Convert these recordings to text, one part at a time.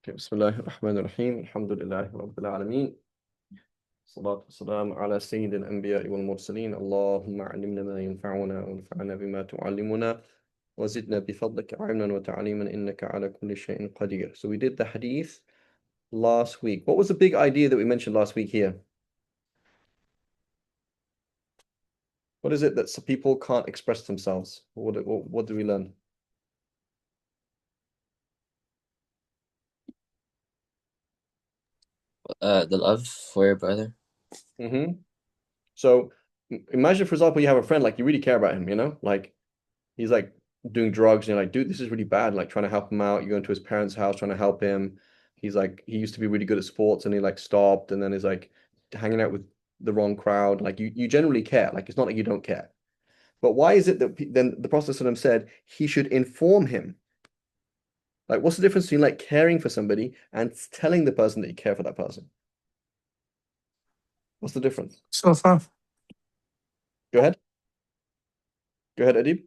بسم الله الرحمن الرحيم الحمد لله رب العالمين الصلاة والسلام على سيد الأنبياء والمرسلين اللهم علمنا ما ينفعنا وانفعنا بما تعلمنا وزدنا بفضلك علما وتعليما إنك على كل شيء قدير. So we did the hadith last week. What was the big idea that we mentioned last week here? What is it that some people can't express themselves? What did we learn? The love for your brother. Mm-hmm. So imagine, for example, you have a friend, like you really care about him, like he's like doing drugs and you're like, dude, this is really bad. Like trying to help him out. You go into his parents' house trying to help him. He's like, he used to be really good at sports and he like stopped and then is like hanging out with the wrong crowd. Like you generally care. Like it's not like you don't care. But why is it that then the Prophet ﷺ said he should inform him? Like, what's the difference between like caring for somebody and telling the person that you care for that person? What's the difference? So far, Go ahead. Go ahead, Adib.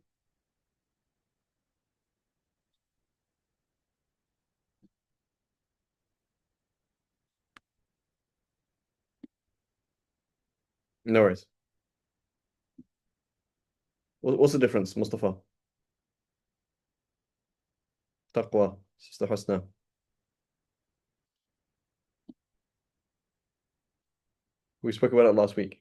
No worries. What's the difference, Mustafa? Taqwa, Sister Husna. We spoke about it last week.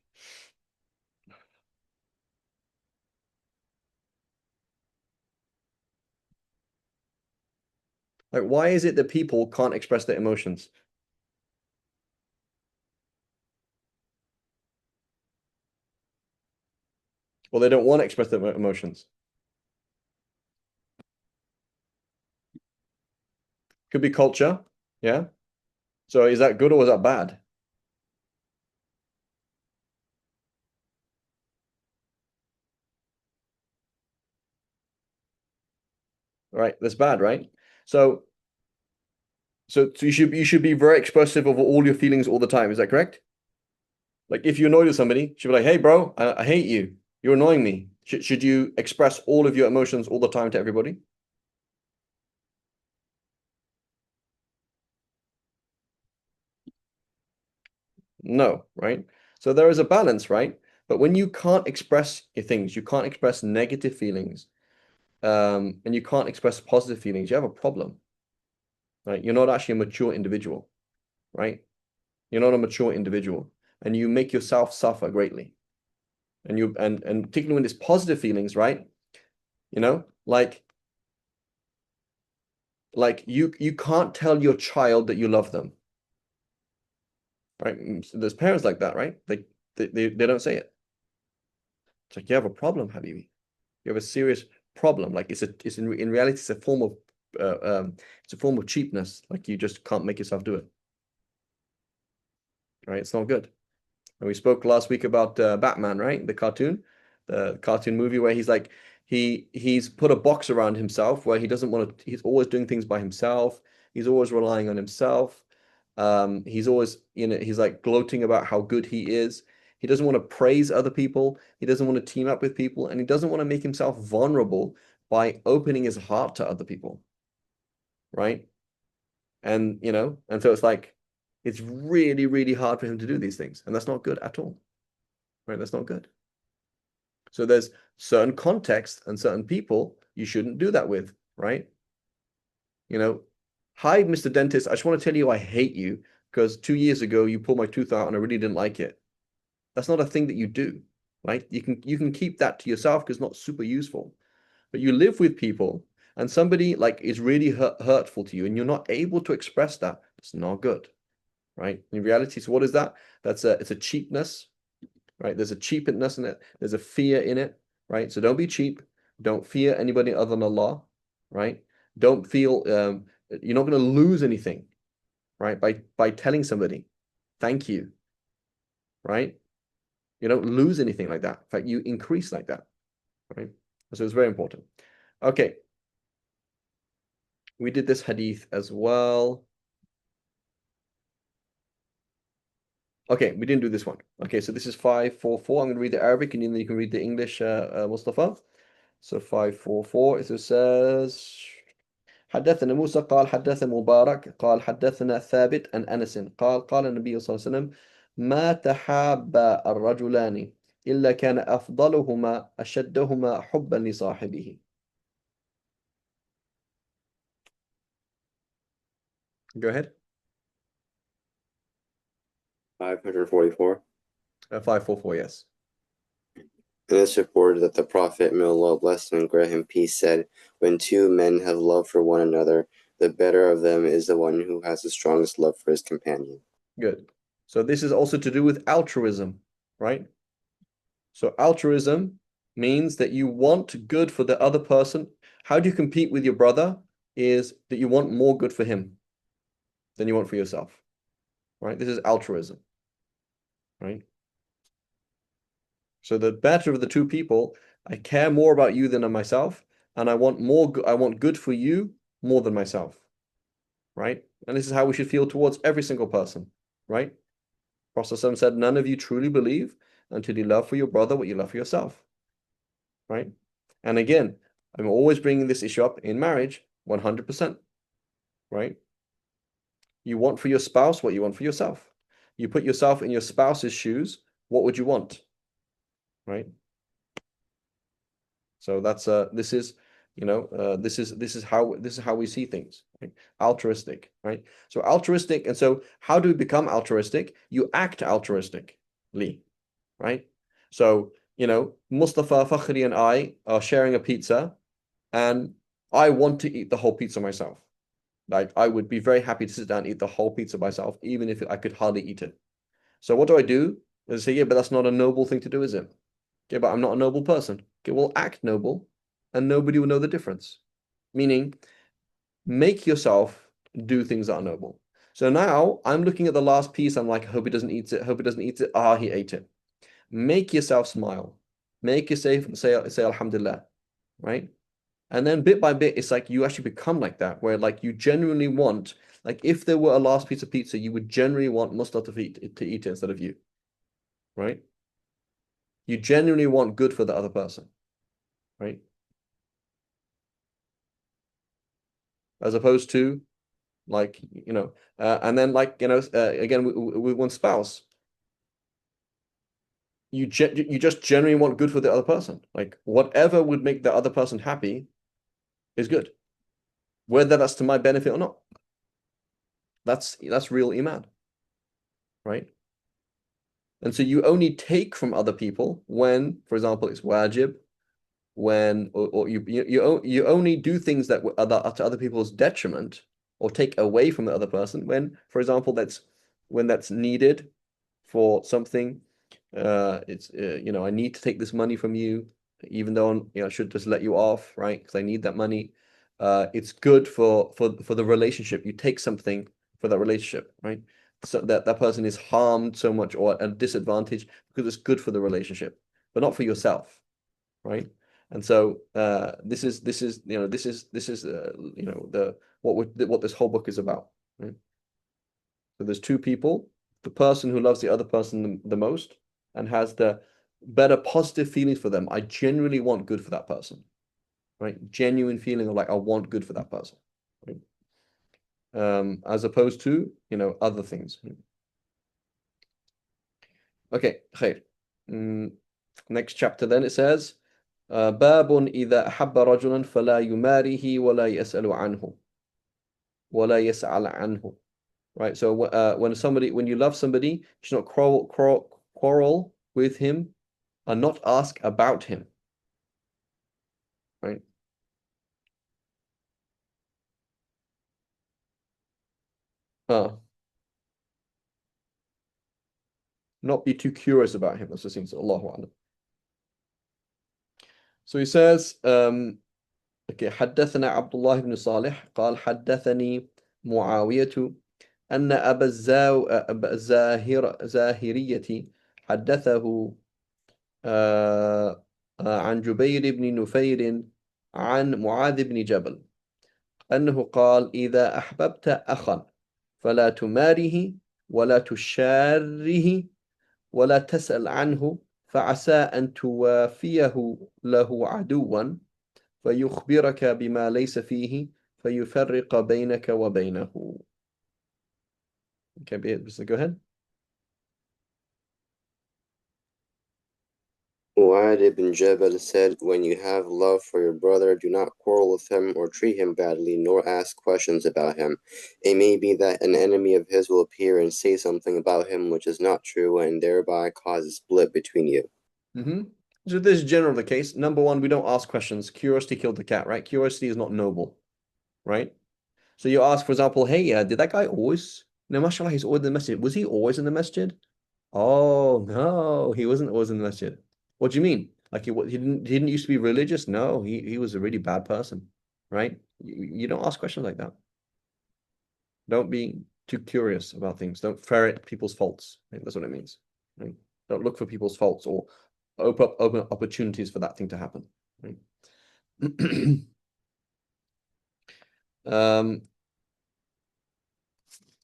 Like, why is it that people can't express their emotions? Well, they don't want to express their emotions. Could be culture. Yeah. So is that good or is that bad? Right. That's bad, right? So you should be very expressive of all your feelings all the time. Is that correct? Like if you annoy with somebody, you should be like, hey bro, I hate you. You're annoying me. Should you express all of your emotions all the time to everybody? No, right? So there is a balance, right? But when you can't express your things, you can't express negative feelings, and you can't express positive feelings, you have a problem, right? You're not actually a mature individual, right? You're not a mature individual, and you make yourself suffer greatly. And particularly when it's positive feelings, right? You know, like you can't tell your child that you love them, right? So there's parents like that, right? They don't say it. It's like you have a problem, Habibi. You have a serious problem. Like it's in reality it's a form of it's a form of cheapness. Like you just can't make yourself do it, right? It's not good. And we spoke last week about Batman, right? The cartoon movie where he's like he's put a box around himself where he doesn't want to. He's always doing things by himself. He's always relying on himself. He's always he's like gloating about how good he is. He doesn't want to praise other people. He doesn't want to team up with people, and he doesn't want to make himself vulnerable by opening his heart to other people, right? And and so it's like it's really, really hard for him to do these things, and that's not good at all. Right? That's not good. So there's certain context and certain people you shouldn't do that with, right? You know, hi, Mr. Dentist, I just want to tell you I hate you because 2 years ago you pulled my tooth out and I really didn't like it. That's not a thing that you do, right? You can keep that to yourself because it's not super useful. But you live with people and somebody like is really hurtful to you and you're not able to express that. It's not good, right? In reality, so what is that? It's a cheapness, right? There's a cheapness in it. There's a fear in it, right? So don't be cheap. Don't fear anybody other than Allah, right? Don't feel you're not going to lose anything, right? By telling somebody, thank you, right? You don't lose anything like that. In fact, you increase like that, right? So it's very important. Okay, we did this hadith as well. Okay, we didn't do this one. Okay, so this is 544. I'm going to read the Arabic and then you can read the English, Mustafa. So 544, it says, حدثنا موسى قال حدثنا مبارك قال حدثنا ثابت عن أنس قال النبي صلى الله عليه وسلم ما تحاب الرجلان إلا كان أفضلهما أشدهما حبا لصاحبه. Go ahead. 544. 544, yes. And it's reported that the Prophet, may Allah bless him and grant him peace, said, when two men have love for one another, the better of them is the one who has the strongest love for his companion. Good. So this is also to do with altruism, right? So altruism means that you want good for the other person. How do you compete with your brother? Is that you want more good for him than you want for yourself, right? This is altruism, right? So the better of the two people, I care more about you than myself, and I want I want good for you more than myself, right? And this is how we should feel towards every single person, right? Prophet said, none of you truly believe until you love for your brother what you love for yourself, right? And again, I'm always bringing this issue up in marriage, 100%, right? You want for your spouse what you want for yourself. You put yourself in your spouse's shoes, what would you want, right? So that's this is this is how we see things, right? Altruistic, right? So altruistic, and so how do we become altruistic? You act altruistically, right? So Mustafa Fakhri and I are sharing a pizza, and I want to eat the whole pizza myself. Like I would be very happy to sit down and eat the whole pizza myself, even if I could hardly eat it. So what do? I say, yeah, but that's not a noble thing to do, is it? Okay, but I'm not a noble person. Okay, well, act noble, and nobody will know the difference. Meaning, make yourself do things that are noble. So now I'm looking at the last piece. I'm like, hope he doesn't eat it. Hope he doesn't eat it. Ah, he ate it. Make yourself smile. Make yourself say Alhamdulillah, right? And then bit by bit, it's like you actually become like that, where like you genuinely want, like if there were a last piece of pizza, you would generally want Mustafa to eat it instead of you, right? You genuinely want good for the other person, right? As opposed to like, and then like, again, with one spouse, you just genuinely want good for the other person. Like whatever would make the other person happy is good, whether that's to my benefit or not. That's real iman, right? And so you only take from other people when, for example, it's wajib, when or you only do things that are to other people's detriment or take away from the other person when, for example, when that's needed for something. It's I need to take this money from you, even though I should just let you off, right? Because I need that money. It's good for the relationship. You take something for that relationship, right? So that person is harmed so much or at a disadvantage because it's good for the relationship, but not for yourself, right? And so this is the what this whole book is about, right? So there's two people, the person who loves the other person the most and has the better positive feelings for them. I genuinely want good for that person, right? Genuine feeling of like I want good for that person, right? As opposed to other things. Okay, khair. Next chapter then it says باب إذا أحب رجلا فلا يماريه ولا يسأل عنه ولا يسأل عنه. Right, so when you love somebody, you should not quarrel with him and not ask about him, right? Not be too curious about him. That's the thing. So Allahu A'lam. So he says, okay, حدثنا عبد الله بن صالح قال حدثني معاوية أن أبا الزاهرية حدثه عن جبير بن نفير عن معاذ بن جبل أنه قال إذا أحببت أخا فلا تماره ولا تشاره ولا تسأل عنه فعسى أن توافيه له عدوا فيخبرك بما ليس فيه فيفرق بينك وبينه. Okay, so go ahead. Mu'adh ibn Jabal said, when you have love for your brother, do not quarrel with him or treat him badly, nor ask questions about him. It may be that an enemy of his will appear and say something about him which is not true, and thereby cause a split between you. So this is generally the case. Number one, we don't ask questions. Curiosity killed the cat, right? Curiosity is not noble, right? So you ask, for example, hey, did that guy always, no, mashallah, he's always in the masjid. Was he always in the masjid? Oh, no, he wasn't always in the masjid. What do you mean? Like he didn't used to be religious? No, he was a really bad person, right? You don't ask questions like that. Don't be too curious about things. Don't ferret people's faults. Right? That's what it means. Right? Don't look for people's faults or open up opportunities for that thing to happen. Right?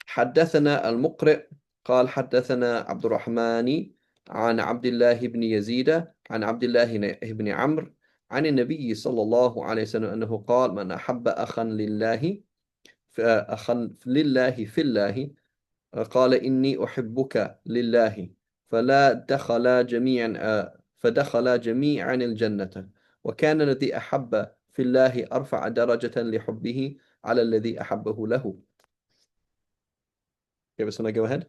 حدثنا المقرئ قال حدثنا عبد الرحمن عن عبد الله بن يزيد عن عبد الله بن عمرو عن النبي صلى الله عليه وسلم أنه قال من أحب أخا لله في الله قال إني أحبك لله فدخل جميعا الجنة وكان الذي أحب في الله أرفع درجة لحبه على الذي أحبه له. Okay, so now go ahead.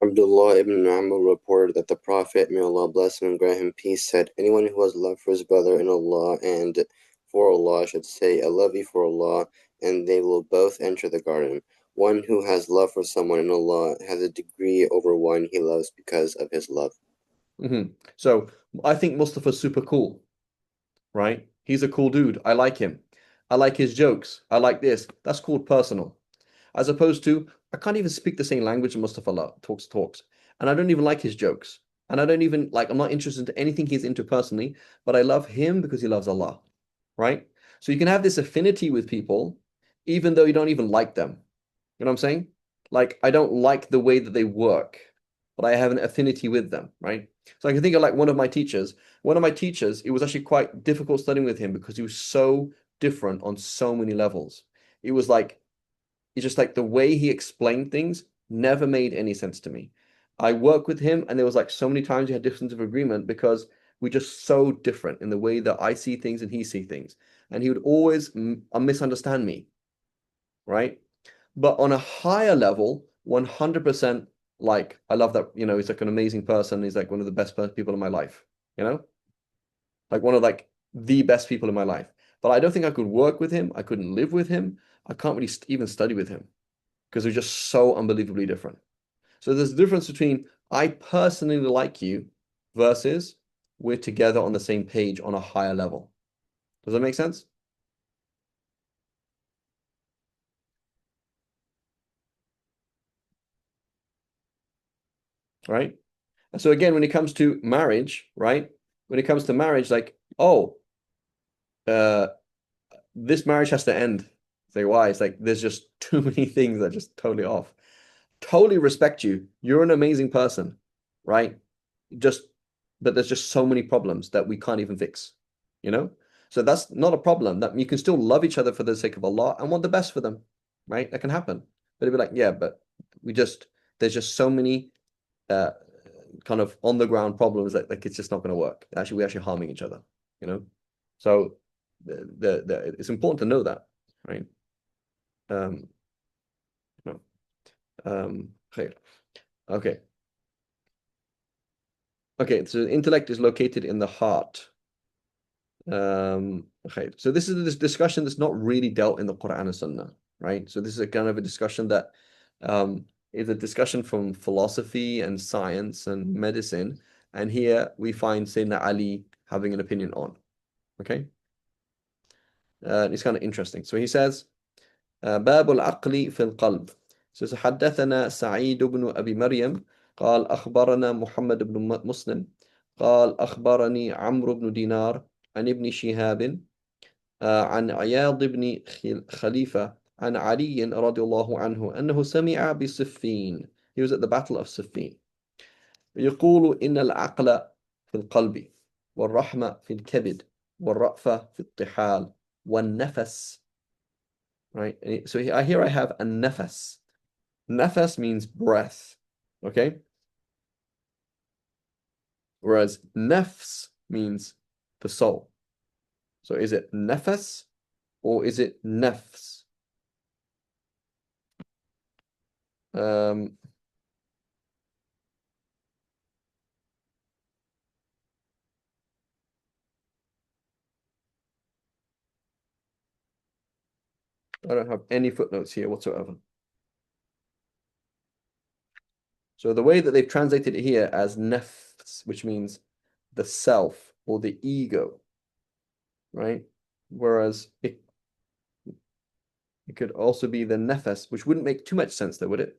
Abdullah ibn Amr reported that the Prophet, may Allah bless him and grant him peace, said, anyone who has love for his brother in Allah and for Allah should say, I love you for Allah, and they will both enter the garden. One who has love for someone in Allah has a degree over one he loves because of his love. So I think Mustafa's super cool, right? He's a cool dude. I like him. I like his jokes. I like this. That's called personal. As opposed to, I can't even speak the same language Mustafa talks. And I don't even like his jokes. And I don't even like, I'm not interested in anything he's into personally, but I love him because he loves Allah, right? So you can have this affinity with people, even though you don't even like them. You know what I'm saying? Like, I don't like the way that they work, but I have an affinity with them, right? So I can think of like one of my teachers. One of my teachers, it was actually quite difficult studying with him because he was so different on so many levels. It was like, it's just like the way he explained things never made any sense to me. I worked with him, and there was like so many times we had difference of agreement because we're just so different in the way that I see things and he see things. And he would always misunderstand me, right? But on a higher level, 100% like, I love that, he's like an amazing person. He's like one of the best people in my life, like one of like the best people in my life. But I don't think I could work with him. I couldn't live with him. I can't really even study with him because we're just so unbelievably different. So there's a difference between I personally like you versus we're together on the same page on a higher level. Does that make sense? Right? And so again, when it comes to marriage, right? When it comes to marriage, like, oh, this marriage has to end. Say why? It's like there's just too many things that are just totally off. Totally respect you. You're an amazing person, right? But there's just so many problems that we can't even fix, you know? So that's not a problem. That you can still love each other for the sake of Allah and want the best for them, right? That can happen. But it'd be like, yeah, but there's just so many kind of on the ground problems that like it's just not going to work. Actually, we're actually harming each other, you know? So it's important to know that, right? No. Okay. Okay, so intellect is located in the heart. Okay, so this is this discussion that's not really dealt in the Quran and Sunnah, right? So this is a kind of a discussion that is a discussion from philosophy and science and medicine, and here we find Sayyidina Ali having an opinion on. Okay, it's kind of interesting. So he says, باب العقل في القلب. So حدثنا سعيد بن أبي مريم قال أخبرنا محمد بن مسلم قال أخبرني عمرو بن دينار عن ابن شهاب عن عياض بن خليفة عن علي رضي الله عنه أنه سمع بصفين. He was at the battle of Siffin. يقول إن العقل في القلب والرحمة في الكبد والرأفة في الطحال والنفس, right? So here I have a nafas. Nafas means breath, okay? Whereas nafs means the soul. So is it nafas or is it nafs? I don't have any footnotes here whatsoever. So the way that they've translated it here as nafs, which means the self or the ego, right? Whereas it could also be the nefes, which wouldn't make too much sense though, would it?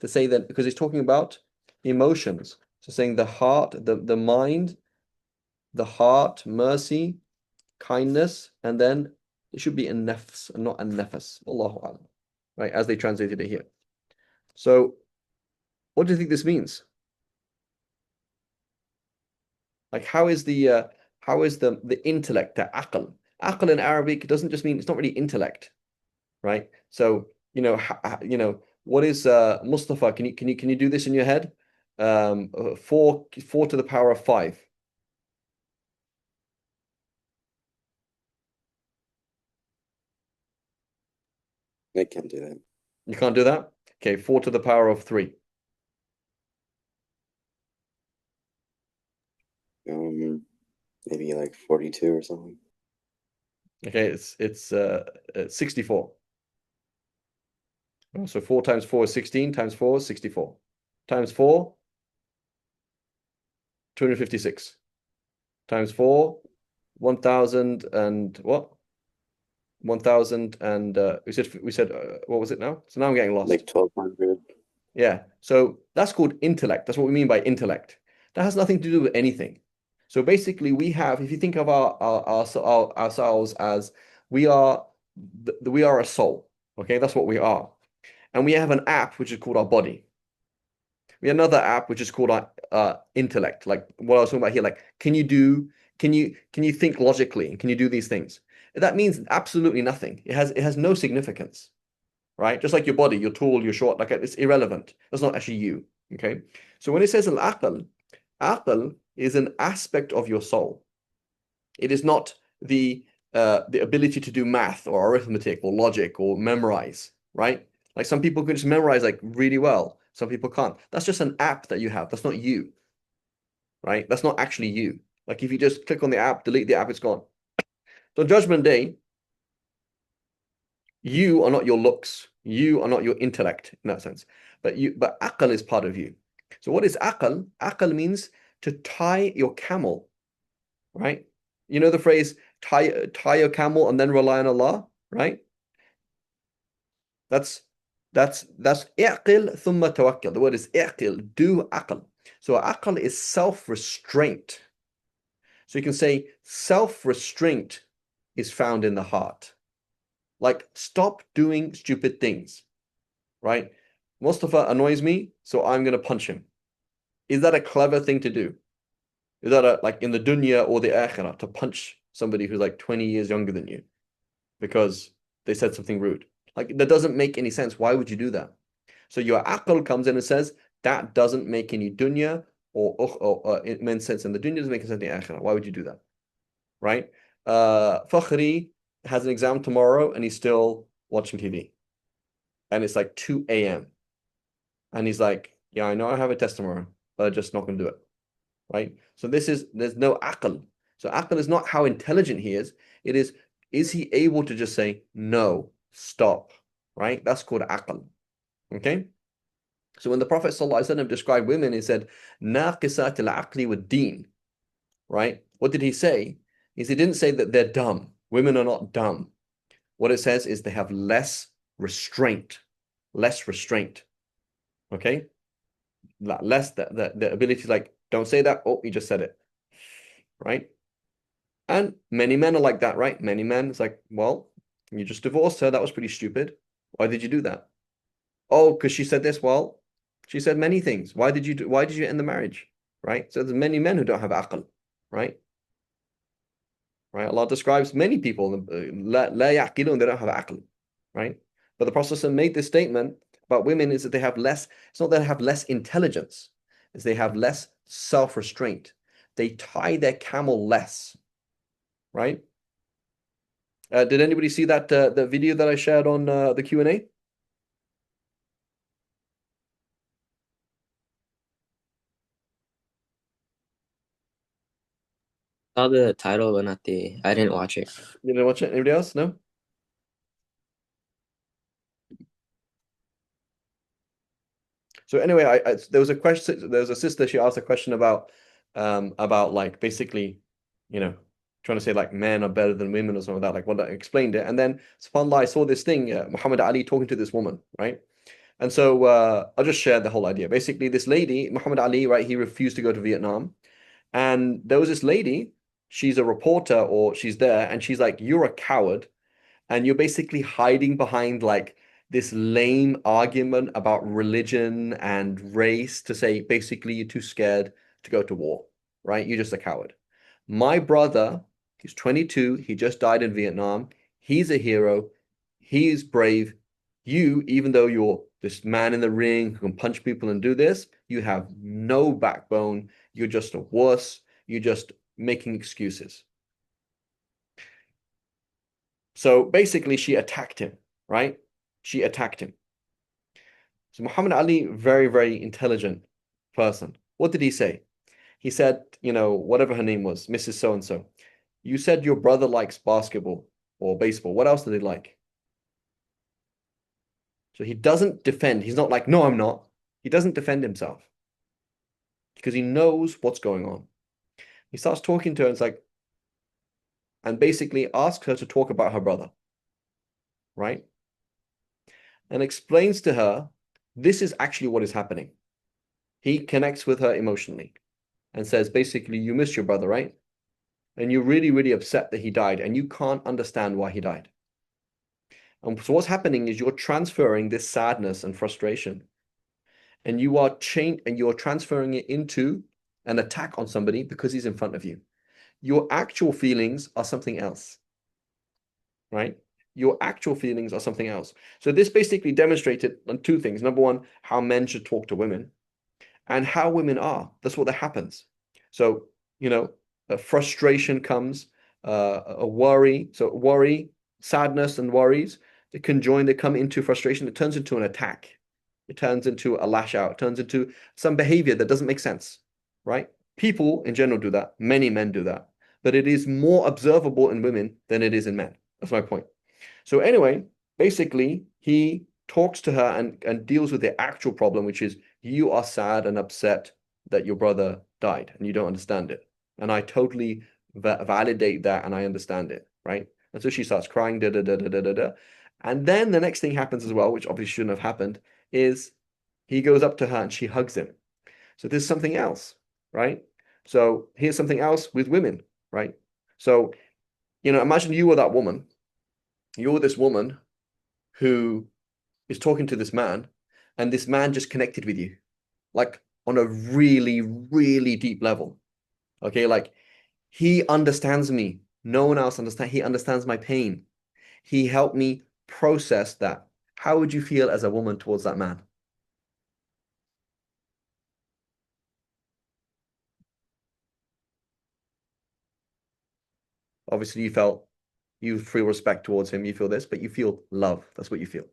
To say that because he's talking about emotions. So saying the heart, the mind, the heart, mercy, kindness, and then it should be a nefs and not a nefes. Allahu Alam. Right, as they translated it here. So what do you think this means? Like how is the intellect, the aql? Aql in Arabic doesn't just mean, it's not really intellect, right? So, what is Mustafa? Can you do this in your head? 4 to the power of 5. I can't do that. You can't do that? Okay, 4 to the power of 3. Maybe like 42 or something. Okay, it's 64. So 4 times 4 is 16, times 4 is 64. Times 4, 256. Times 4, 1,000 and what? 1,000 and we said what was it now? So now I'm getting lost. Like 1,200. Yeah. So that's called intellect. That's what we mean by intellect. That has nothing to do with anything. So basically, we have, if you think of ourselves as we are a soul. Okay, that's what we are. And we have an app which is called our body. We have another app which is called our intellect. Like what I was talking about here. Like, can you think logically? And can you do these things? That means absolutely nothing. It has no significance, right? Just like your body, you're tall, you're short, like it's irrelevant. That's not actually you. Okay. So when it says al-aql, aql is an aspect of your soul. It is not the ability to do math or arithmetic or logic or memorize, right? Like some people can just memorize like really well. Some people can't. That's just an app that you have. That's not you, right? That's not actually you. Like if you just click on the app, delete the app, it's gone. So Judgment Day, you are not your looks. You are not your intellect in that sense. But aql is part of you. So what is aql? Aql means to tie your camel, right? You know the phrase tie your camel and then rely on Allah, right? That's i'qil thumma tawakkal. The word is i'qil, do aql. So aql is self-restraint. So you can say self-restraint is found in the heart. Like stop doing stupid things, right? Mustafa annoys me, so I'm going to punch him. Is that a clever thing to do? Is that like in the dunya or the akhirah to punch somebody who's like 20 years younger than you because they said something rude? Like that doesn't make any sense. Why would you do that? So your aql comes in and says that doesn't make any dunya or it makes sense in the dunya, doesn't make sense in the akhirah. Why would you do that? Right? Fakhri has an exam tomorrow and he's still watching TV. And it's like 2 a.m. And he's like, yeah, I know I have a test tomorrow, but I'm just not going to do it. Right? So there's no aql. So aql is not how intelligent he is. It is he able to just say, no, stop, right? That's called aql. Okay? So when the Prophet ﷺ described women, he said, naqisat al-aqli wad-deen, right? What did he say? He didn't say that they're dumb. Women are not dumb. What it says is they have less restraint. Less restraint. Okay? Less the ability to like, don't say that. Oh, you just said it. Right? And many men are like that, right? Many men, it's like, well, you just divorced her. That was pretty stupid. Why did you do that? Oh, because she said this. Well, she said many things. Why did you end the marriage? Right? So there's many men who don't have aql, right? right? Allah describes many people, لا يعقلون, they don't have aql, right? But the Prophet made this statement about women is that they have less, it's not that they have less intelligence, it's they have less self-restraint. They tie their camel less, right? Did anybody see that the video that I shared on the Q&A? Saw the title, but not the. I didn't watch it. You didn't watch it? Anybody else? No? So anyway, there was a question. There was a sister. She asked a question about like basically, you know, trying to say like men are better than women or something like that. Like what I explained it, and then subhanallah, I saw this thing, Muhammad Ali talking to this woman, right? And so I'll just share the whole idea. Basically, this lady, Muhammad Ali, right? He refused to go to Vietnam, and there was this lady. She's a reporter, or she's there, and she's like, "You're a coward." And you're basically hiding behind like this lame argument about religion and race to say basically you're too scared to go to war, right? You're just a coward. My brother, he's 22, he just died in Vietnam. He's a hero. He's brave. You, even though you're this man in the ring who can punch people and do this, you have no backbone. You're just a wuss. You're just making excuses. So basically, she attacked him, right? She attacked him. So Muhammad Ali, very, very intelligent person. What did he say? He said, whatever her name was, Mrs. So and so. You said your brother likes basketball or baseball. What else did he like? So he doesn't defend. He's not like, no, I'm not. He doesn't defend himself because he knows what's going on. He starts talking to her and it's like, and basically asks her to talk about her brother, right? And explains to her, this is actually what is happening. He connects with her emotionally and says, basically, you miss your brother, right? And you're really, really upset that he died and you can't understand why he died. And so what's happening is you're transferring this sadness and frustration and you're transferring it into an attack on somebody because he's in front of you. Your actual feelings are something else, right? Your actual feelings are something else. So this basically demonstrated on two things. Number one, how men should talk to women and how women are. That's what that happens. So, a frustration comes, a worry. So worry, sadness and worries, they conjoin, they come into frustration. It turns into an attack. It turns into a lash out. It turns into some behavior that doesn't make sense, right? People in general do that. Many men do that. But it is more observable in women than it is in men. That's my point. So anyway, basically, he talks to her and deals with the actual problem, which is you are sad and upset that your brother died and you don't understand it. And I totally validate that and I understand it, right? And so she starts crying, da da da da da da da. And then the next thing happens as well, which obviously shouldn't have happened, is he goes up to her and she hugs him. So there's something else, right? So here's something else with women, right? So, imagine you were that woman. You're this woman who is talking to this man, and this man just connected with you, like on a really, really deep level. Okay, like he understands me. No one else understands. He understands my pain. He helped me process that. How would you feel as a woman towards that man? Obviously, you feel respect towards him. You feel this, but you feel love. That's what you feel.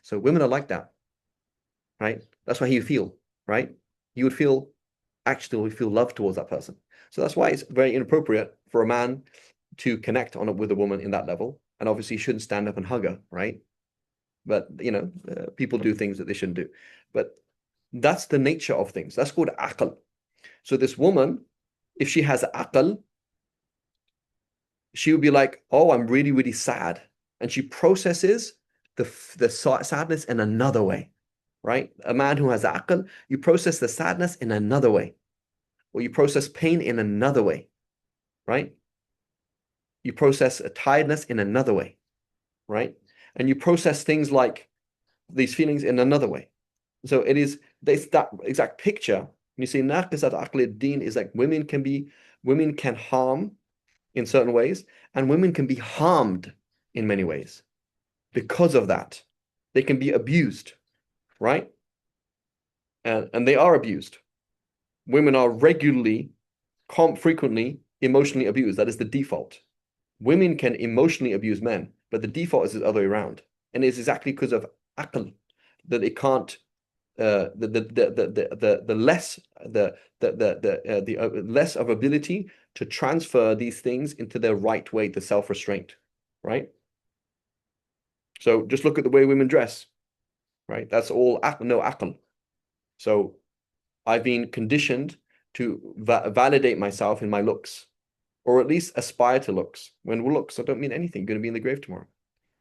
So women are like that, right? That's how you feel, right? You would feel actually feel love towards that person. So that's why it's very inappropriate for a man to connect on it with a woman in that level. And obviously, you shouldn't stand up and hug her, right? But people do things that they shouldn't do. But that's the nature of things. That's called aql. So this woman, if she has aql, she would be like, "Oh, I'm really, really sad," and she processes the sadness in another way, right? A man who has aql, you process the sadness in another way, or you process pain in another way, right? You process a tiredness in another way, right? And you process things like these feelings in another way. So there's that exact picture. When you say naqisat aql ad-din is like women can harm in certain ways, and women can be harmed in many ways because of that. They can be abused, right? And they are abused. Women are regularly, frequently emotionally abused. That is the default. Women can emotionally abuse men, but the default is the other way around. And it's exactly because of aql that it can't the less the less of ability to transfer these things into their right way, the self-restraint, right? So just look at the way women dress, right? That's all no aql. So I've been conditioned to validate myself in my looks, or at least aspire to looks. When looks, I don't mean anything. You're going to be in the grave tomorrow.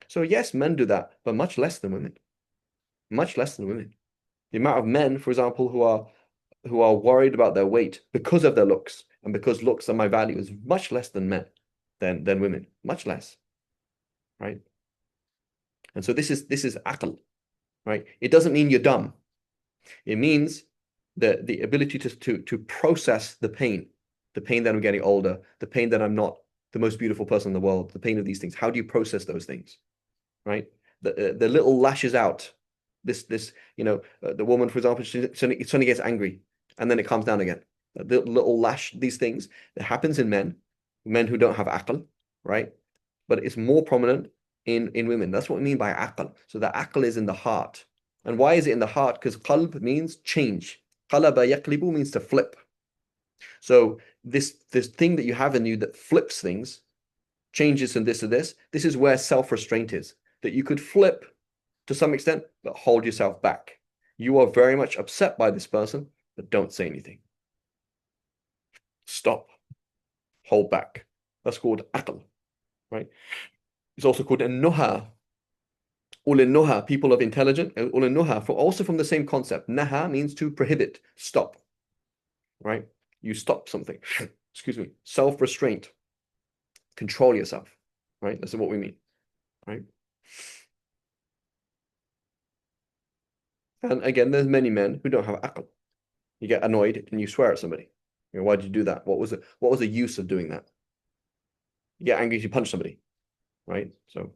So yes, men do that, but much less than women. Much less than women. The amount of men, for example, who are worried about their weight because of their looks, and because looks are my value, is much less than men, than women. Much less. Right? And so this is aql, right? It doesn't mean you're dumb. It means the ability to process the pain that I'm getting older, the pain that I'm not the most beautiful person in the world, the pain of these things. How do you process those things, right? The little lashes out. This the woman, for example, she suddenly gets angry and then it calms down again. The little lash, these things that happens in men who don't have aql, right? But it's more prominent in women. That's what we mean by aql. So the aql is in the heart. And why is it in the heart? Because qalb means change. Qalaba yaqlibu means to flip. So this thing that you have in you that flips things, changes from this to this is where self-restraint is. That you could flip to some extent, but hold yourself back. You are very much upset by this person, but don't say anything. Stop. Hold back. That's called aql, right? It's also called an-nuha. Ul-nuha, people of intelligence. Ul-nuha, also from the same concept. Naha means to prohibit, stop, right? You stop something. Excuse me. Self-restraint. Control yourself, right? That's what we mean, right? And again, there's many men who don't have aql. You get annoyed and you swear at somebody. Why did you do that? What was the use of doing that? You get angry, you punch somebody, right? So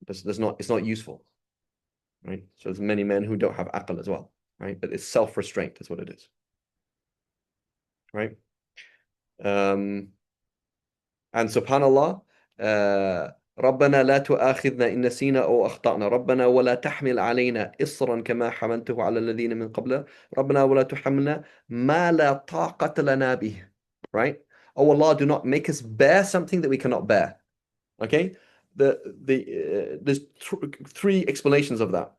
it's not useful, right? So there's many men who don't have aql as well, right? But it's self-restraint is what it is, right? And subhanallah, ربنا لا تؤاخذنا إن نسينا أو أخطأنا ربنا ولا تحمل علينا إصرا كما حملته على الذين من قبل ربنا ولا تحملنا ما لا طاقة لنا به, right? Oh Allah, do not make us bear something that we cannot bear. Okay, there's three explanations of that,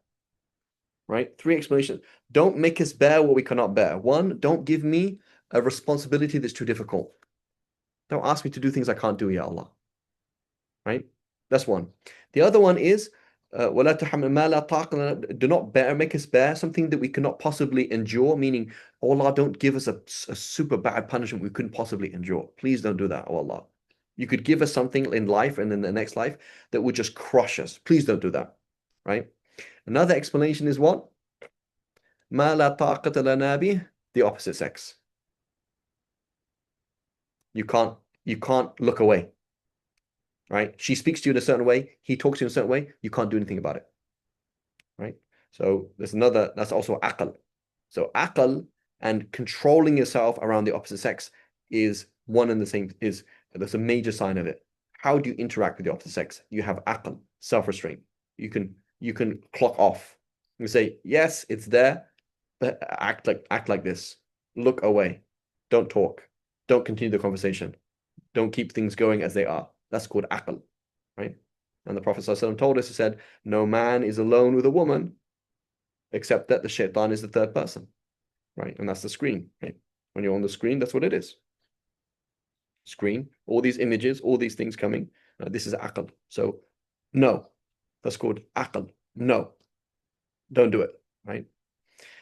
right? Three explanations. Don't make us bear what we cannot bear. One, don't give me a responsibility that's too difficult. Don't ask me to do things I can't do, Ya Allah. Right? That's one. The other one is وَلَا تُحَمِّلْ مَا لَا طَاقَ لَنَا, do not make us bear something that we cannot possibly endure, meaning, oh Allah, don't give us a super bad punishment we couldn't possibly endure. Please don't do that, oh Allah. You could give us something in life and in the next life that would just crush us. Please don't do that. Right? Another explanation is what? مَا لَا طَاقَةَ لَنَا بِهِ, the opposite sex. You can't look away. Right? She speaks to you in a certain way, he talks to you in a certain way, you can't do anything about it. Right? So there's another, that's also aql. So aql and controlling yourself around the opposite sex is one and the same, that's a major sign of it. How do you interact with the opposite sex? You have aql, self-restraint. You can clock off. You say, yes, it's there, but act like this. Look away. Don't talk. Don't continue the conversation. Don't keep things going as they are. That's called aql, right? And the Prophet ﷺ told us, he said, no man is alone with a woman except that the shaitan is the third person, right? And that's the screen, right? When you're on the screen, that's what it is. Screen, all these images, all these things coming. This is aql. So, no, that's called aql. No, don't do it, right?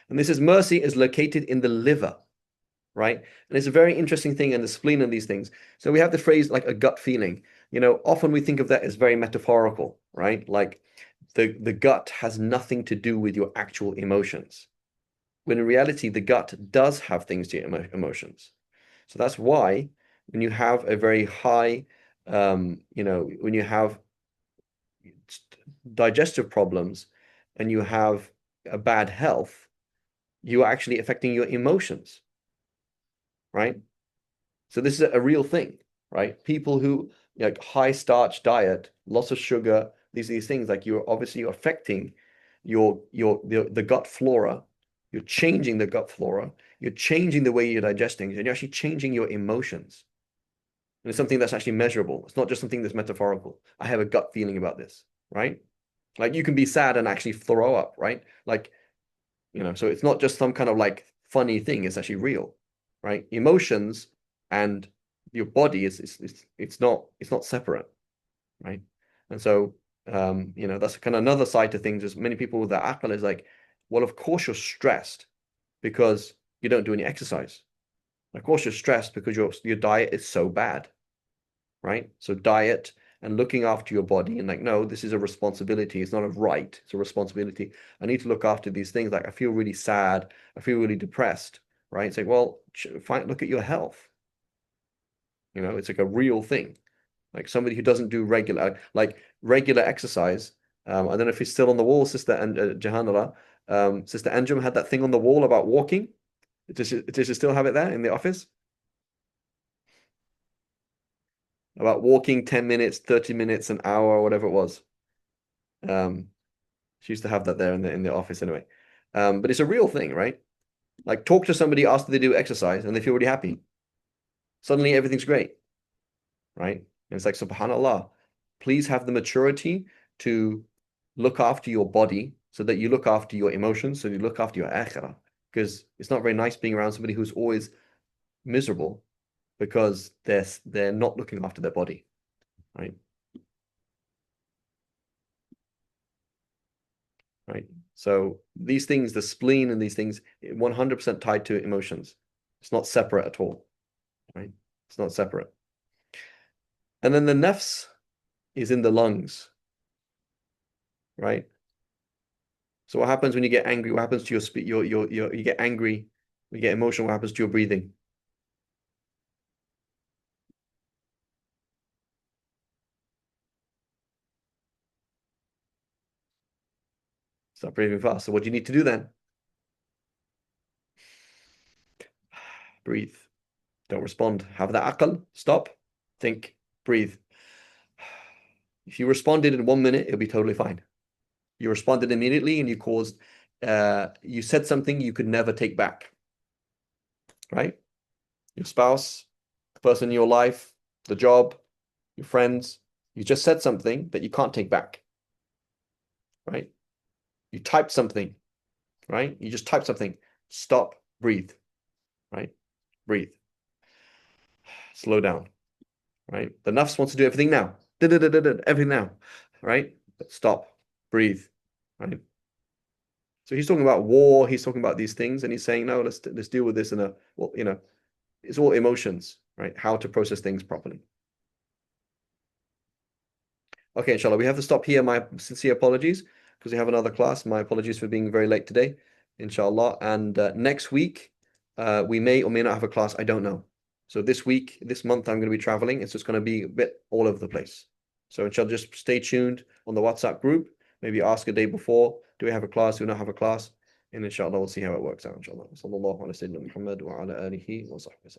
And this is mercy is located in the liver, right? And it's a very interesting thing in the spleen and these things. So we have the phrase like a gut feeling. Often we think of that as very metaphorical, right? Like the gut has nothing to do with your actual emotions. When in reality, the gut does have things to your emotions. So that's why when you have a very high you know, when you have digestive problems and you have a bad health, you are actually affecting your emotions, right? So this is a real thing, right? People who like high starch diet, lots of sugar, these things, like you're obviously affecting the gut flora. You're changing the gut flora. You're changing the way you're digesting, and you're actually changing your emotions. And it's something that's actually measurable. It's not just something that's metaphorical. I have a gut feeling about this, right? Like you can be sad and actually throw up, right? Like, you know, so it's not just some kind of like funny thing, it's actually real, right? Emotions and your body it's not separate, right? And so you know, that's kind of another side to things. Is many people with that aql is like, well, of course you're stressed because you don't do any exercise. Of course you're stressed because your diet is so bad, right? So diet and looking after your body, and like, no, this is a responsibility. It's not a right. It's a responsibility. I need to look after these things. Like I feel really sad. I feel really depressed, right? It's like, well, look at your health. You know, it's like a real thing. Like somebody who doesn't do regular exercise. I don't know if it's still on the wall, Sister and Jahanara. Sister Anjum had that thing on the wall about walking. Does she still have it there in the office? About walking 10 minutes, 30 minutes, an hour, or whatever it was. She used to have that there in the office anyway. But it's a real thing, right? Like talk to somebody after they do exercise and they feel really happy. Suddenly everything's great, right? And it's like, subhanallah, please have the maturity to look after your body so that you look after your emotions, so you look after your akhirah. Because it's not very nice being around somebody who's always miserable because they're not looking after their body, right? Right. So these things, the spleen and these things, 100% tied to emotions. It's not separate at all, right? It's not separate. And then the nafs is in the lungs, right? So what happens when you get angry? What happens to your speech? You get angry, you get emotional. What happens to your breathing? Start breathing fast. So what do you need to do then? Breathe. Don't respond. Have the aql. Stop. Think. Breathe. If you responded in 1 minute, it'll be totally fine. You responded immediately and you said something you could never take back, right? Your spouse, the person in your life, the job, your friends, you just said something that you can't take back, right? You typed something, right? You just typed something. Stop, breathe, right? Breathe. Slow down, right? The nafs wants to do everything now. Everything now, right? But stop, breathe, right? So he's talking about war, he's talking about these things, and he's saying, no, let's deal with this in a, well, you know, it's all emotions, right? How to process things properly. Okay, inshallah, we have to stop here. My sincere apologies because we have another class. My apologies for being very late today, inshallah. And next week, we may or may not have a class. I don't know. So this month, I'm going to be traveling. It's just going to be a bit all over the place. So inshallah, just stay tuned on the WhatsApp group. Maybe ask a day before. Do we have a class? Do we not have a class? And inshallah, we'll see how it works out. Inshallah. Sallallahu alaihi wa sallam. Muhammad wa ala alihi wa sahbihi.